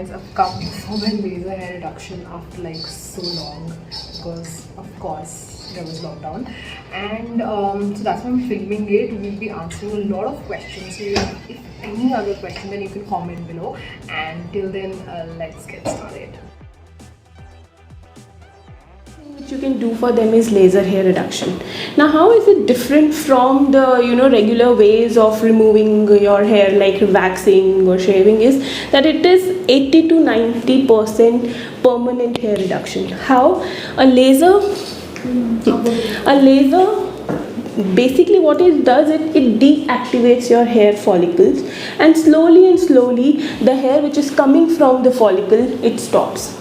guys, I've come for my laser hair reduction after like so long because of course there was lockdown, and so that's why I'm filming it. We'll be answering a lot of questions. So if any other question, then you can comment below, and till then let's get started. Which you can do for them is laser hair reduction. Now, how is it different from the regular ways of removing your hair like waxing or shaving? Is that it is 80 to 90% permanent hair reduction. How? A laser basically what it does, it deactivates your hair follicles, and slowly the hair which is coming from the follicle, it stops.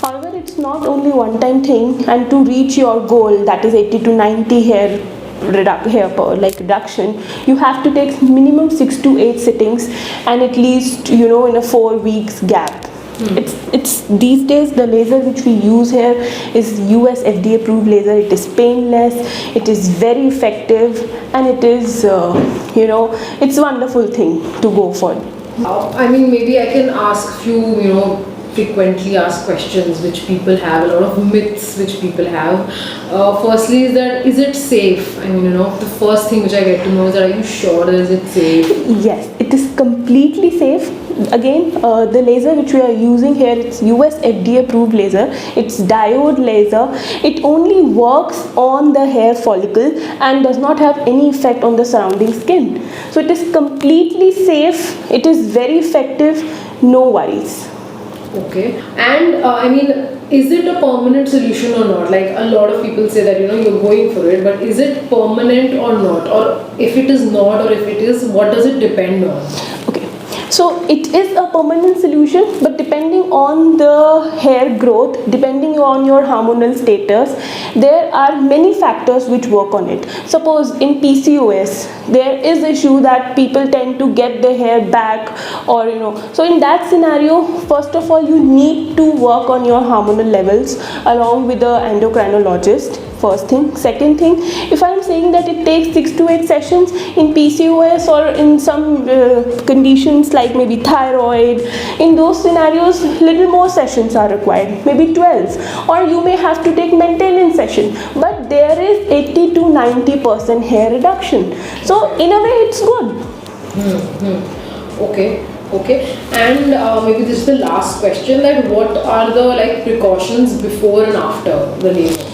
However, it's not only one time thing, and to reach your goal, that is 80 to 90 hair reduction, you have to take minimum 6 to 8 sittings, and at least in a 4 weeks gap. It's these days the laser which we use here is US FDA approved laser. It is painless, it is very effective, and it is it's a wonderful thing to go for. I mean, maybe I can ask few frequently asked questions which people have, a lot of myths which people have. Firstly, is it safe? I mean, the first thing which I get to know is that, are you sure that is it safe? Yes, it is completely safe. Again, the laser which we are using here, it's US FDA approved laser. It's diode laser. It only works on the hair follicle and does not have any effect on the surrounding skin. So it is completely safe. It is very effective. No worries. Okay, and I mean, is it a permanent solution or not? Like a lot of people say that you're going for it, but is it permanent or not? Or if it is not, or if it is, what does it depend on? Okay, so it is a permanent solution, but depending on the hair growth, depending on your hormonal status, there are many factors which work on it. Suppose in PCOS, there is issue that people tend to get their hair back, or so in that scenario, first of all, you need to work on your hormonal levels along with the endocrinologist. First thing. Second thing, if I'm saying that it takes 6 to 8 sessions in PCOS or in some conditions like maybe thyroid, in those scenarios little more sessions are required, maybe 12, or you may have to take maintenance session, but there is 80 to 90% hair reduction. So in a way it's good. Okay, and maybe this is the last question, that what are the precautions before and after the laser?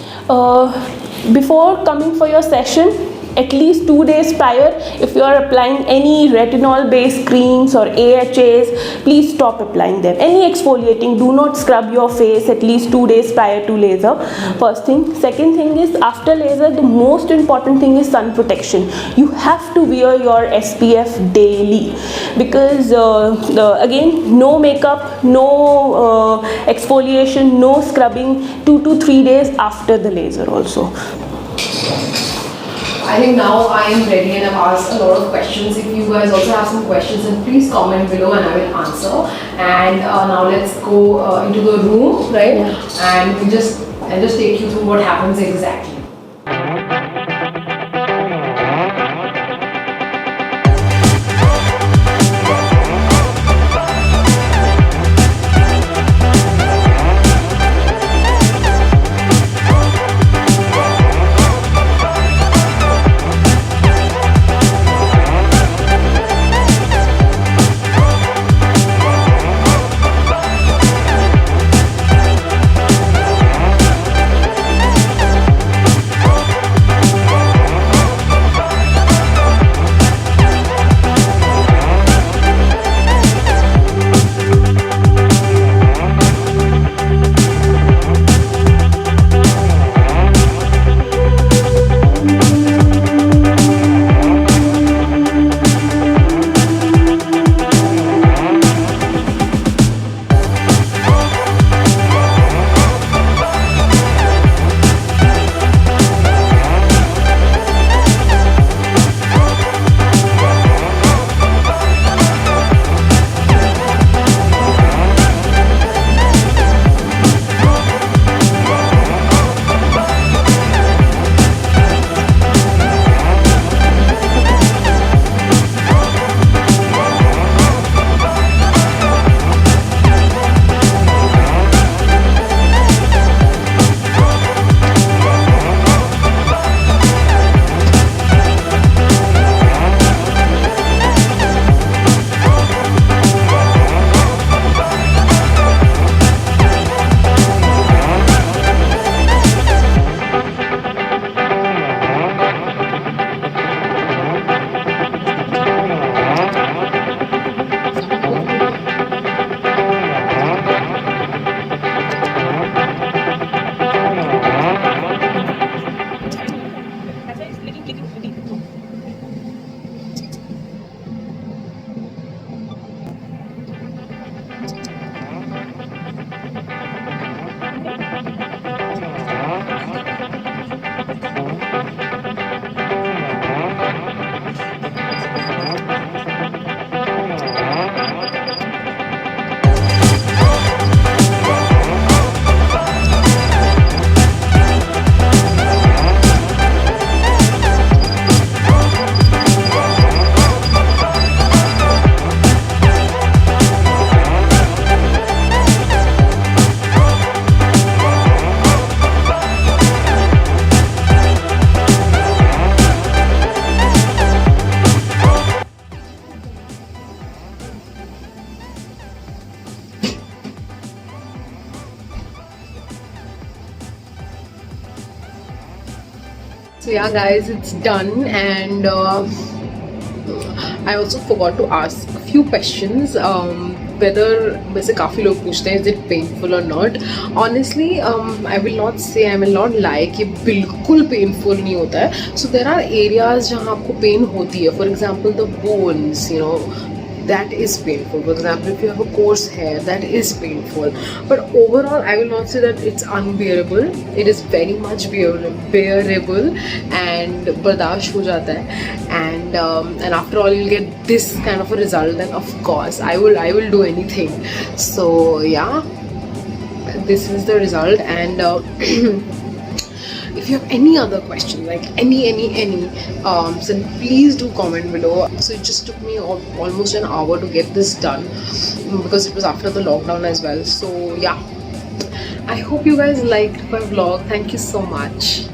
Before coming for your session, at least 2 days prior, if you are applying any retinol based creams or AHAs, please stop applying them. Any exfoliating, do not scrub your face at least 2 days prior to laser. First thing. Second thing is, after laser, the most important thing is sun protection. You have to wear your SPF daily, because again, no makeup, no exfoliation, no scrubbing 2 to 3 days after the laser also. I think now I am ready, and I've asked a lot of questions. If you guys also have some questions, then please comment below and I will answer. And now let's go into the room, right? Yeah. And I'll just take you through what happens exactly. So yeah guys, it's done, and I also forgot to ask a few questions. Whether वैसे काफ़ी लोग पूछते हैं is it painful or not. Honestly, I will not say, I will not lie कि बिल्कुल painful नहीं होता है. So there are areas जहाँ आपको pain होती है. For example, the bones, you know, that is painful. For example, if you have a coarse hair, that is painful. But overall, I will not say that it's unbearable. It is very much bearable and bardasht ho jata hai. And after all, you'll get this kind of a result. Then of course, I will do anything. So yeah, this is the result. And if you have any other question, like any, then please do comment below. So it just took me almost an hour to get this done because it was after the lockdown as well. So yeah, I hope you guys liked my vlog. Thank you so much.